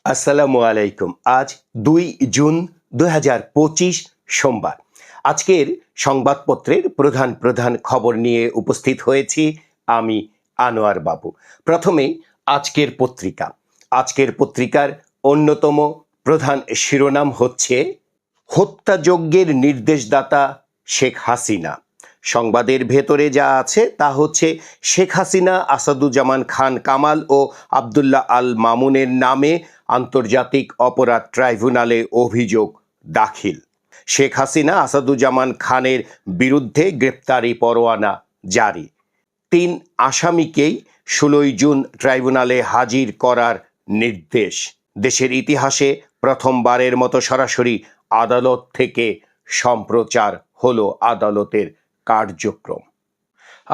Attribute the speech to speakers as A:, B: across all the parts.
A: আসসালামু আলাইকুম। আজ ২ জুন ২০২৫ সোমবার। আজকের সংবাদপত্রের প্রধান প্রধান খবর নিয়ে উপস্থিত হয়েছি আমি আনোয়ার বাবু। প্রথমেই আজকের পত্রিকা। আজকের পত্রিকার অন্যতম প্রধান শিরোনাম হচ্ছে হত্যাযজ্ঞের নির্দেশদাতা শেখ হাসিনা। সংবাদের ভেতরে যা আছে তা হচ্ছে শেখ হাসিনা, আসাদুজ্জামান খান কামাল ও আবদুল্লাহ আল মামুনের নামে আন্তর্জাতিক অপরাধ ট্রাইব্যুনালে অভিযোগ দাখিল। শেখ হাসিনা, আসাদুজ্জামান খানের বিরুদ্ধে গ্রেপ্তারি পরোয়ানা জারি। ৩ আসামিকেই ১৬ জুন ট্রাইব্যুনালে হাজির করার নির্দেশ। দেশের ইতিহাসে প্রথমবারের মতো সরাসরি আদালত থেকে সম্প্রচার হলো আদালতের কার্যক্রম।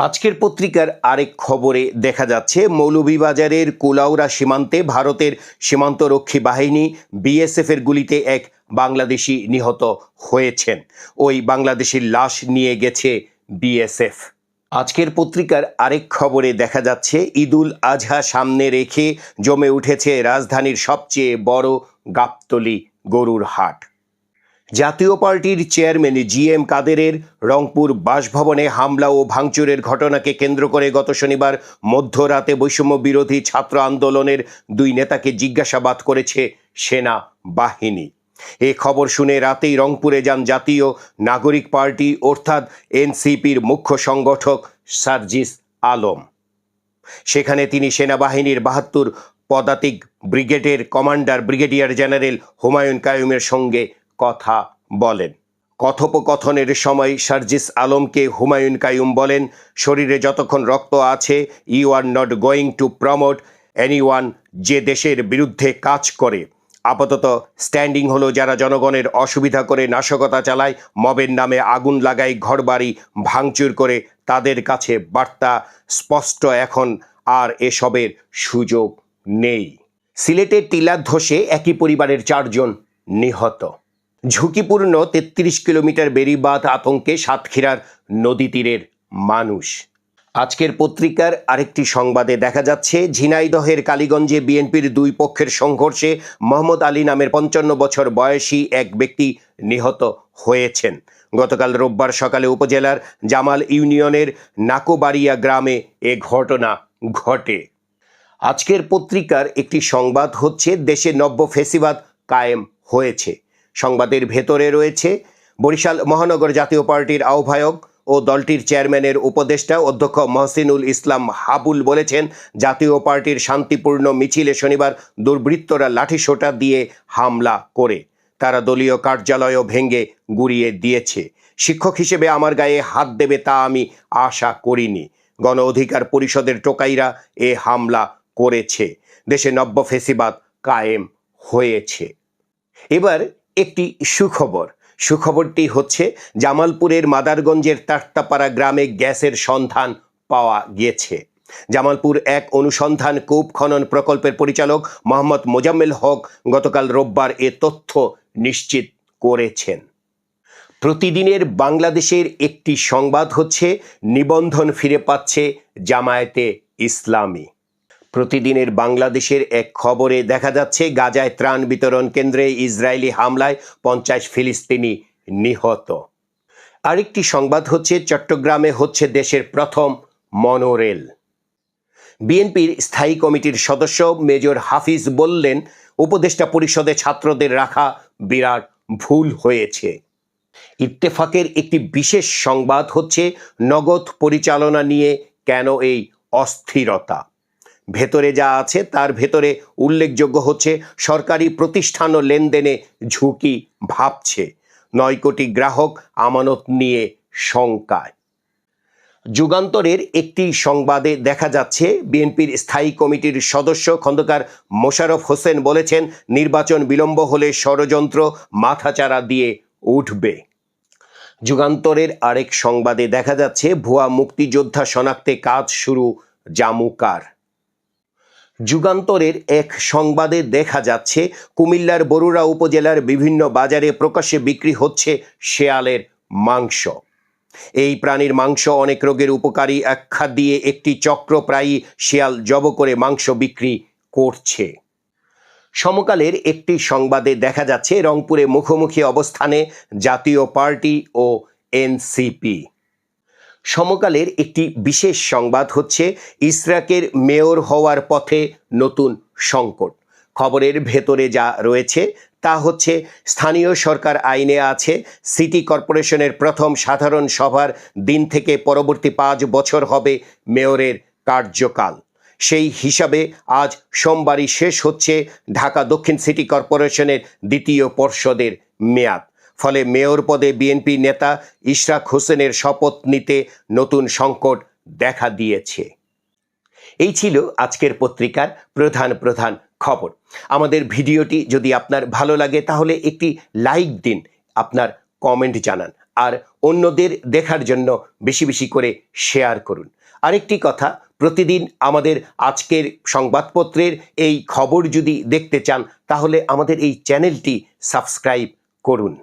A: আজকের পত্রিকার আরেক খবরে দেখা যাচ্ছে মৌলভীবাজারের কুলাউড়া সীমান্তে ভারতের সীমান্তরক্ষী বাহিনী বিএসএফের গুলিতে এক বাংলাদেশি নিহত হয়েছেন। ওই বাংলাদেশির লাশ নিয়ে গেছে বিএসএফ। আজকের পত্রিকার আরেক খবরে দেখা যাচ্ছে ঈদুল আজহা সামনে রেখে জমে উঠেছে রাজধানীর সবচেয়ে বড় গাবতলী গরুর হাট। জাতীয় পার্টির চেয়ারম্যান জি.এম. কাদেরের রংপুর বাসভবনে হামলা ও ভাঙচুরের ঘটনাকে কেন্দ্র করে গত শনিবার মধ্যরাতে বৈষম্য বিরোধী ছাত্র আন্দোলনের ২ নেতাকে জিজ্ঞাসাবাদ করেছে সেনা বাহিনী। এ খবর শুনে রাতেই রংপুরে যান জাতীয় নাগরিক পার্টি অর্থাৎ এনসিপির মুখ্য সংগঠক সার্জিস আলম। সেখানে তিনি সেনাবাহিনীর ৭২ পদাতিক ব্রিগেডের কমান্ডার ব্রিগেডিয়ার জেনারেল হুমায়ুন কাইয়ুমের সঙ্গে কথা বলেন। কথোপকথনের সময় সার্জিস আলমকে হুমায়ুন কাইয়ুম বলেন, শরীরে যতক্ষণ রক্ত আছে you are not going to promote anyone যে দেশের বিরুদ্ধে কাজ করে। আপাতত স্ট্যান্ডিং হলো যারা জনগণের অসুবিধা করে নাশকতা চালায়, মবের নামে আগুন লাগায়, ঘরবাড়ি ভাঙচুর করে, তাদের কাছে বার্তা স্পষ্ট, এখন আর এসবের সুযোগ নেই। সিলেটের টিলা ধসে একই পরিবারের ৪ জন নিহত। ঝুঁকিপূর্ণ ৩৩ কিলোমিটার বেড়িবাঁধ আতঙ্কে সাতক্ষীরার নদী তীরের মানুষ। আজকের পত্রিকার আরেকটি সংবাদে দেখা যাচ্ছে ঝিনাইদহের কালীগঞ্জে বিএনপির ২ পক্ষের সংঘর্ষে মোহাম্মদ আলী নামের ৫৫ বছর বয়সী এক ব্যক্তি নিহত হয়েছেন। গতকাল রোববার সকালে উপজেলার জামাল ইউনিয়নের নাকোবাড়িয়া গ্রামে এ ঘটনা ঘটে। আজকের পত্রিকার একটি সংবাদ হচ্ছে দেশে নব্য ফ্যাসিবাদ কায়েম হয়েছে। সংবাদের ভেতরে রয়েছে বরিশাল মহানগর জাতীয় পার্টির আহ্বায়ক ও দলটির চেয়ারম্যানের উপদেষ্টা অধ্যক্ষ মহসিনুল ইসলাম হাবুল বলেছেন, জাতীয় পার্টির শান্তিপূর্ণ মিছিলে শনিবার দুর্বৃত্তরা লাঠিসোঁটা দিয়ে হামলা করে তারা দলীয় কার্যালয়ও ভেঙে গুঁড়িয়ে দিয়েছে। শিক্ষক হিসেবে আমার গায়ে হাত দেবে তা আমি আশা করিনি। গণ অধিকার পরিষদের টোকাইরা এ হামলা করেছে। দেশে নব্য ফ্যাসিবাদ কায়েম হয়েছে। এবার একটি সুখবর। সুখবরটি হচ্ছে জামালপুরের মাদারগঞ্জের তার্তাপাড়া গ্রামে গ্যাসের সন্ধান পাওয়া গেছে। জামালপুর ১ অনুসন্ধান কূপ খনন প্রকল্পের পরিচালক মোহাম্মদ মোজাম্মেল হক গতকাল রোববার এ তথ্য নিশ্চিত করেছেন। প্রতিদিনের বাংলাদেশের একটি সংবাদ হচ্ছে নিবন্ধন ফিরে পাচ্ছে জামায়াতে ইসলামী। প্রতিদিনের বাংলাদেশের এক খবরে দেখা যাচ্ছে গাজায় ত্রাণ বিতরণ কেন্দ্রে ইসরায়েলি হামলায় ৫০ ফিলিস্তিনি নিহত। আরেকটি সংবাদ হচ্ছে চট্টগ্রামে হচ্ছে দেশের প্রথম মনোরেল। বিএনপির স্থায়ী কমিটির সদস্য মেজর হাফিজ বললেন, উপদেষ্টা পরিষদে ছাত্রদের রাখা বিরাট ভুল হয়েছে। ইত্তেফাকের একটি বিশেষ সংবাদ হচ্ছে নগদ পরিচালনা নিয়ে কেন এই অস্থিরতা। ভেতরে যা আছে তার ভেতরে উল্লেখযোগ্য হচ্ছে সরকারি প্রতিষ্ঠান ও লেনদেনে ঝুঁকি ভাবছে। ৯ কোটি গ্রাহক আমানত নিয়ে শঙ্কায়। যুগান্তরের একটি সংবাদে দেখা যাচ্ছে বিএনপির স্থায়ী কমিটির সদস্য খন্দকার মোশাররফ হোসেন বলেছেন, নির্বাচন বিলম্ব হলে ষড়যন্ত্র মাথাচাড়া দিয়ে উঠবে। যুগান্তরের আরেক সংবাদে দেখা যাচ্ছে ভুয়া মুক্তিযোদ্ধা শনাক্তে কাজ শুরু জামুকার। যুগান্তরের এক সংবাদে দেখা যাচ্ছে কুমিল্লার বরুড়া উপজেলার বিভিন্ন বাজারে প্রকাশ্যে বিক্রি হচ্ছে শেয়ালের মাংস। এই প্রাণীর মাংস অনেক রোগের উপকারী আখ্যা দিয়ে একটি চক্র প্রায়ই শেয়াল জব করে মাংস বিক্রি করছে। সমকালের একটি সংবাদে দেখা যাচ্ছে রংপুরে মুখোমুখি অবস্থানে জাতীয় পার্টি ও এনসিপি। সমকালের একটি বিশেষ সংবাদ হচ্ছে ইশরাকের মেয়র হওয়ার পথে নতুন সংকট। খবরের ভেতরে যা রয়েছে তা হচ্ছে স্থানীয় সরকার আইনে আছে সিটি কর্পোরেশনের প্রথম সাধারণ সভার দিন থেকে পরবর্তী 5 বছর হবে মেয়রের কার্যকাল। সেই হিসাবে আজ সোমবারই শেষ হচ্ছে ঢাকা দক্ষিণ সিটি কর্পোরেশনের দ্বিতীয় পর্ষদের মেয়াদ। ফলে মেয়র পদে বিএনপি নেতা ইশরাক হোসেনের শপথ নিতে নতুন সংকট দেখা দিয়েছে। এই ছিল আজকের পত্রিকার প্রধান খবর। আমাদের ভিডিওটি যদি আপনার ভালো লাগে তাহলে একটি লাইক দিন, আপনার কমেন্ট জানান, আর অন্যদের দেখার জন্য বেশি বেশি করে শেয়ার করুন। আরেকটি কথা, প্রতিদিন আমাদের আজকের সংবাদপত্রের এই খবর যদি দেখতে চান তাহলে আমাদের এই চ্যানেলটি সাবস্ক্রাইব করুন।